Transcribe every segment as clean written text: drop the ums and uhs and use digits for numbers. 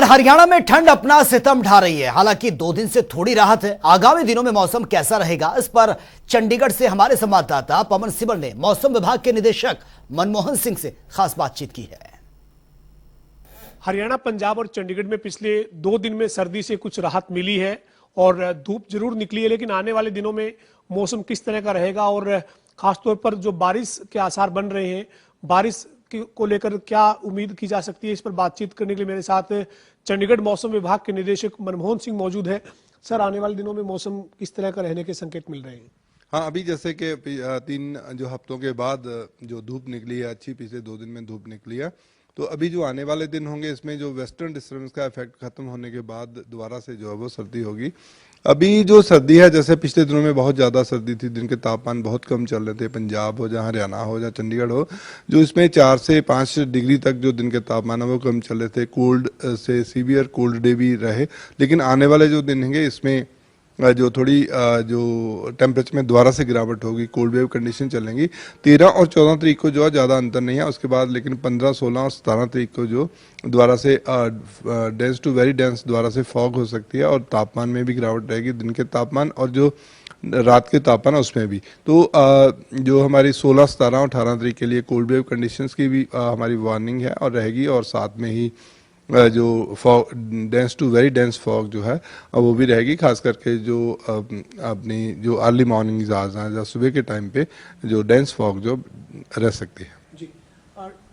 हरियाणा में ठंड अपना सितम ढा रही है। हालांकि 2 दिन से थोड़ी राहत है। आगामी दिनों में मौसम कैसा रहेगा, इस पर चंडीगढ़ से हमारे संवाददाता पवन सिबल ने मौसम विभाग के निदेशक मनमोहन सिंह से खास बातचीत की है। हरियाणा, पंजाब और चंडीगढ़ में पिछले 2 दिन में सर्दी से कुछ राहत मिली है और धूप जरूर निकली है, लेकिन आने वाले दिनों में मौसम किस तरह का रहेगा और खासतौर पर जो बारिश के आसार बन रहे हैं, बारिश को लेकर क्या उम्मीद की जा सकती है, इस पर बातचीत करने के लिए मेरे साथ चंडीगढ़ मौसम विभाग के निदेशक मनमोहन सिंह मौजूद है। सर, आने वाले दिनों में मौसम किस तरह का रहने के संकेत मिल रहे हैं? हाँ, अभी जैसे कि 3 जो हफ्तों के बाद जो धूप निकली है अच्छी, पिछले 2 दिन में धूप निकली है, तो अभी जो आने वाले दिन होंगे इसमें जो वेस्टर्न डिस्टर्बेंस का इफेक्ट खत्म होने के बाद दोबारा से जो है वो सर्दी होगी। अभी जो सर्दी है, जैसे पिछले दिनों में बहुत ज़्यादा सर्दी थी, दिन के तापमान बहुत कम चल रहे थे, पंजाब हो या हरियाणा हो या चंडीगढ़ हो, जो इसमें 4 से 5 डिग्री तक जो दिन के तापमान है वो कम चल रहे थे। कोल्ड से सीवियर कोल्ड डे भी रहे, लेकिन आने वाले जो दिन होंगे इसमें जो थोड़ी जो टेम्परेचर में दोबारा से गिरावट होगी, कोल्ड वेव कंडीशन चलेंगी। 13 और 14 तारीख को जो है ज़्यादा अंतर नहीं है, उसके बाद लेकिन 15, 16 और 17 तारीख को जो दोबारा से डेंस टू वेरी डेंस दोबारा से फॉग हो सकती है और तापमान में भी गिरावट रहेगी, दिन के तापमान और जो रात के तापमान उसमें भी। तो जो हमारी 16, 17 और 18 तारीख के लिए कोल्ड वेव कंडीशंस की भी हमारी वार्निंग है और रहेगी, और साथ में ही जो fog, dense to very dense fog जो है वो भी रहेगी, खास करके जो अपनी जो अर्ली मॉर्निंग आवर्स हैं या सुबह के टाइम पे जो डेंस फॉग जो रह सकती है। जी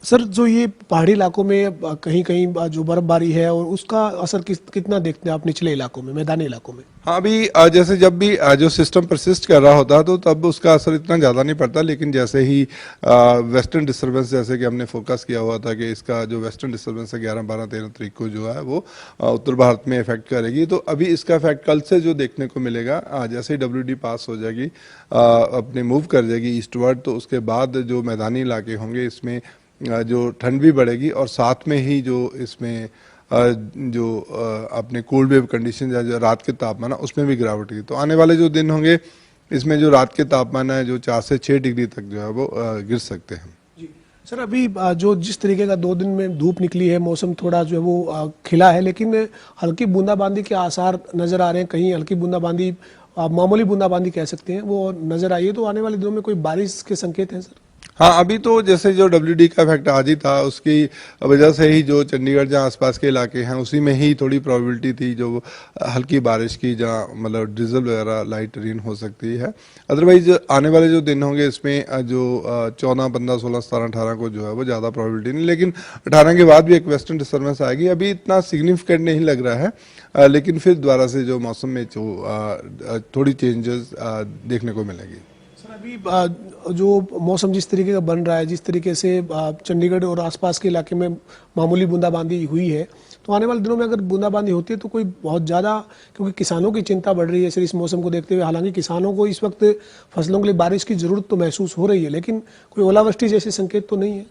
सर, जो ये पहाड़ी इलाकों में कहीं कहीं जो बर्फबारी है और उसका असर कितना देखते हैं आप निचले इलाकों में, मैदानी इलाकों में? हाँ, अभी जैसे जब भी जो सिस्टम परसिस्ट कर रहा होता है तो तब उसका असर इतना ज़्यादा नहीं पड़ता, लेकिन जैसे ही वेस्टर्न डिस्टर्बेंस, जैसे कि हमने फोकस किया हुआ था कि इसका जो वेस्टर्न डिस्टर्बेंस है 11, 12, 13 तारीख को जो है वो उत्तर भारत में इफेक्ट करेगी। तो अभी इसका इफेक्ट कल से जो देखने को मिलेगा, जैसे ही WD पास हो जाएगी, अपने मूव कर जाएगी ईस्टवर्ड, तो उसके बाद जो मैदानी इलाके होंगे इसमें जो ठंड भी बढ़ेगी और साथ में ही जो इसमें जो अपने कोल्ड वेव कंडीशन या जो रात के तापमान है उसमें भी गिरावट की। तो आने वाले जो दिन होंगे इसमें जो रात के तापमान है जो 4 से 6 डिग्री तक जो है वो गिर सकते हैं। जी सर, अभी जो जिस तरीके का 2 दिन में धूप निकली है, मौसम थोड़ा जो है वो खिला है, लेकिन हल्की बूंदाबांदी के आसार नजर आ रहे हैं। कहीं हल्की बूंदाबांदी, मामूली बूंदाबांदी कह सकते हैं, वो नजर आई है। तो आने वाले दिनों में कोई बारिश के संकेत हैं सर? हाँ, अभी तो जैसे जो WD का इफेक्ट आज ही था उसकी वजह से ही जो चंडीगढ़ जहाँ आसपास के इलाके हैं उसी में ही थोड़ी प्रोबेबिलिटी थी जो हल्की बारिश की, जहाँ मतलब ड्रिजल वगैरह लाइट रेन हो सकती है। अदरवाइज आने वाले जो दिन होंगे इसमें जो 14, 15, 16, 17, 18 को जो है वो ज़्यादा प्रोबेबिलिटी नहीं, लेकिन 18 के बाद भी एक वेस्टर्न डिस्टर्बेंस आएगी। अभी इतना सिग्निफिकेंट नहीं लग रहा है, लेकिन फिर दोबारा से जो मौसम में जो थोड़ी चेंजेस देखने को मिलेगी। अभी जो मौसम जिस तरीके का बन रहा है, जिस तरीके से चंडीगढ़ और आसपास के इलाके में मामूली बूंदाबांदी हुई है, तो आने वाले दिनों में अगर बूंदाबांदी होती है तो कोई बहुत ज़्यादा, क्योंकि किसानों की चिंता बढ़ रही है सर इस मौसम को देखते हुए। हालांकि किसानों को इस वक्त फसलों के लिए बारिश की ज़रूरत तो महसूस हो रही है, लेकिन कोई ओलावृष्टि जैसे संकेत तो नहीं है?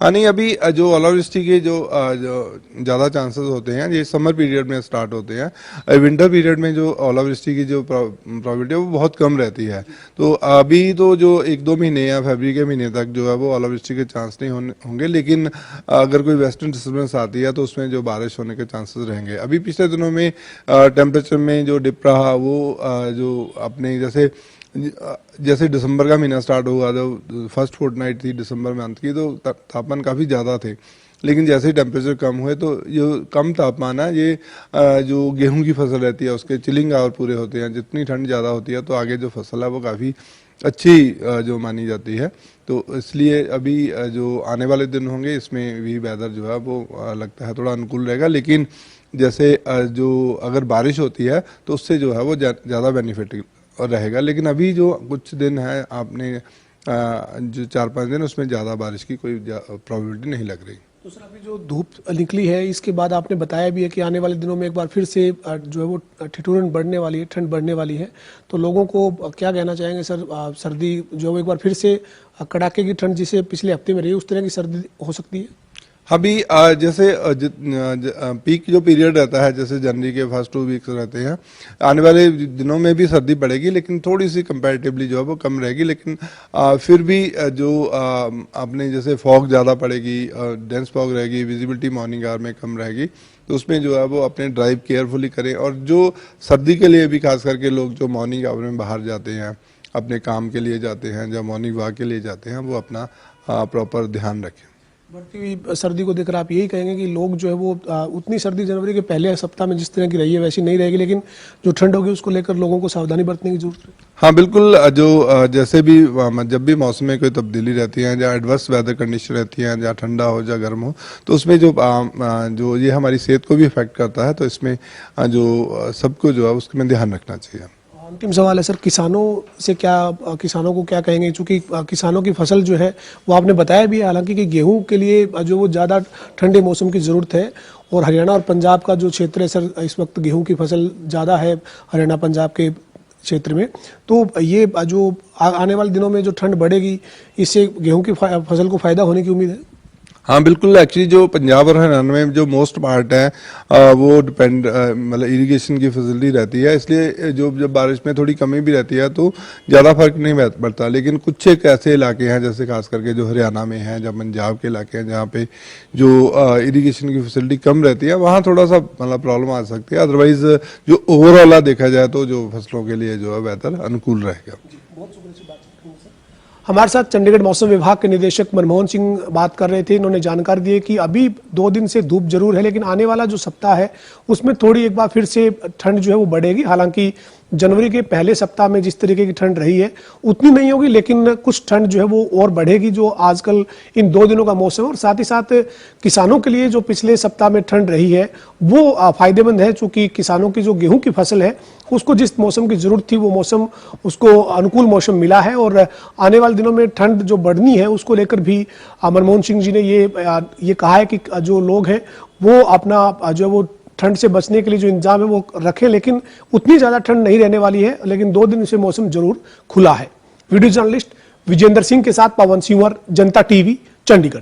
हाँ, नहीं, अभी जो ओलावृष्टि के जो ज़्यादा चांसेस होते हैं ये समर पीरियड में स्टार्ट होते हैं। विंटर पीरियड में जो ओलावृष्टि की जो प्रोबेबिलिटी है वो बहुत कम रहती है। तो अभी तो जो 1-2 महीने या फरवरी के महीने तक जो है वो ओलावृष्टि के चांस नहीं होंगे, लेकिन अगर कोई वेस्टर्न डिस्टर्बेंस आती है तो उसमें जो बारिश होने के चांसेस रहेंगे। अभी पिछले दिनों में टेम्परेचर में जो डिप रहा वो जो अपने जैसे दिसंबर का महीना स्टार्ट हुआ, तो फर्स्ट फोर्टनाइट थी दिसंबर मंथ की, तो तापमान काफ़ी ज़्यादा थे, लेकिन जैसे ही टेम्परेचर कम हुए तो जो कम तापमान है ये जो गेहूं की फसल रहती है उसके चिलिंग आवर पूरे होते हैं। जितनी ठंड ज़्यादा होती है तो आगे जो फसल है वो काफ़ी अच्छी जो मानी जाती है। तो इसलिए अभी जो आने वाले दिन होंगे इसमें भी वेदर जो है वो लगता है थोड़ा अनुकूल रहेगा, लेकिन जैसे जो अगर बारिश होती है तो उससे जो है वो ज़्यादा बेनिफिट रहेगा। लेकिन अभी जो कुछ दिन है आपने जो 4-5 दिन उसमें ज़्यादा बारिश की कोई प्रोबेबिलिटी नहीं लग रही। तो सर, अभी जो धूप निकली है इसके बाद आपने बताया भी है कि आने वाले दिनों में एक बार फिर से जो है वो ठिठुरन बढ़ने वाली है, ठंड बढ़ने वाली है। तो लोगों को क्या कहना चाहेंगे सर? सर्दी जो एक बार फिर से कड़ाके की ठंड जिसे पिछले हफ्ते में रही उस तरह की सर्दी हो सकती है? अभी जैसे पीक जो पीरियड रहता है, जैसे जनवरी के फर्स्ट 2 वीक्स रहते हैं, आने वाले दिनों में भी सर्दी बढ़ेगी, लेकिन थोड़ी सी कंपैरेटिवली जो है वो कम रहेगी। लेकिन फिर भी जो आपने जैसे फॉग ज़्यादा पड़ेगी, डेंस फॉग रहेगी, विजिबिलिटी मॉर्निंग आवर में कम रहेगी, तो उसमें जो है वो अपने ड्राइव केयरफुली करें, और जो सर्दी के लिए भी खास करके लोग जो मॉर्निंग आवर में बाहर जाते हैं, अपने काम के लिए जाते हैं, जब मॉर्निंग वॉक के लिए जाते हैं, वो अपना प्रॉपर ध्यान रखें। बढ़ती हुई सर्दी को देखकर आप यही कहेंगे कि लोग जो है वो उतनी सर्दी जनवरी के पहले सप्ताह में जिस तरह की रही है वैसी नहीं रहेगी, लेकिन जो ठंड होगी उसको लेकर लोगों को सावधानी बरतने की जरूरत है। हाँ बिल्कुल, जो जैसे भी जब भी मौसम में कोई तब्दीली रहती है, जहाँ एडवर्स वेदर कंडीशन रहती है, जहाँ ठंडा हो जहाँ गर्म हो, तो उसमें जो ये हमारी सेहत को भी इफेक्ट करता है, तो इसमें जो सबको जो है उसमें ध्यान रखना चाहिए। अंतिम सवाल है सर, किसानों को क्या कहेंगे, चूंकि किसानों की फसल जो है वो आपने बताया भी है, हालांकि कि गेहूं के लिए जो वो ज़्यादा ठंडे मौसम की ज़रूरत है, और हरियाणा और पंजाब का जो क्षेत्र है सर, इस वक्त गेहूं की फसल ज़्यादा है हरियाणा पंजाब के क्षेत्र में, तो ये जो आने वाले दिनों में जो ठंड बढ़ेगी इससे गेहूं की फसल को फायदा होने की उम्मीद है। हाँ बिल्कुल, एक्चुअली जो पंजाब और हरियाणा में जो मोस्ट पार्ट है वो डिपेंड मतलब इरिगेशन की फैसिलिटी रहती है, इसलिए जब बारिश में थोड़ी कमी भी रहती है तो ज़्यादा फर्क नहीं पड़ता। लेकिन कुछ एक ऐसे इलाके हैं जैसे खास करके जो हरियाणा में हैं, जब पंजाब के इलाके हैं जहाँ पे जो इरिगेशन की फैसिलिटी कम रहती है, वहाँ थोड़ा सा मतलब प्रॉब्लम आ सकती है। अदरवाइज जो ओवरऑल देखा जाए तो जो फसलों के लिए जो है बेहतर अनुकूल रहेगा। हमारे साथ चंडीगढ़ मौसम विभाग के निदेशक मनमोहन सिंह बात कर रहे थे। इन्होंने जानकारी दी है कि अभी 2 दिन से धूप जरूर है, लेकिन आने वाला जो सप्ताह है उसमें थोड़ी एक बार फिर से ठंड जो है वो बढ़ेगी। हालांकि जनवरी के पहले सप्ताह में जिस तरीके की ठंड रही है उतनी नहीं होगी, लेकिन कुछ ठंड जो है वो और बढ़ेगी, जो आजकल इन 2 दिनों का मौसम है। और साथ ही साथ किसानों के लिए जो पिछले सप्ताह में ठंड रही है वो फायदेमंद है, चूंकि किसानों की जो गेहूं की फसल है उसको जिस मौसम की जरूरत थी वो मौसम उसको अनुकूल मौसम मिला है। और आने वाले दिनों में ठंड जो बढ़नी है उसको लेकर भी मनमोहन सिंह जी ने ये कहा है कि जो लोग हैं वो अपना जो वो ठंड से बचने के लिए जो इंतजाम है वो रखें, लेकिन उतनी ज्यादा ठंड नहीं रहने वाली है, लेकिन 2 दिन से मौसम जरूर खुला है। वीडियो जर्नलिस्ट विजेंद्र सिंह के साथ पवन सिंह, जनता टीवी, चंडीगढ़।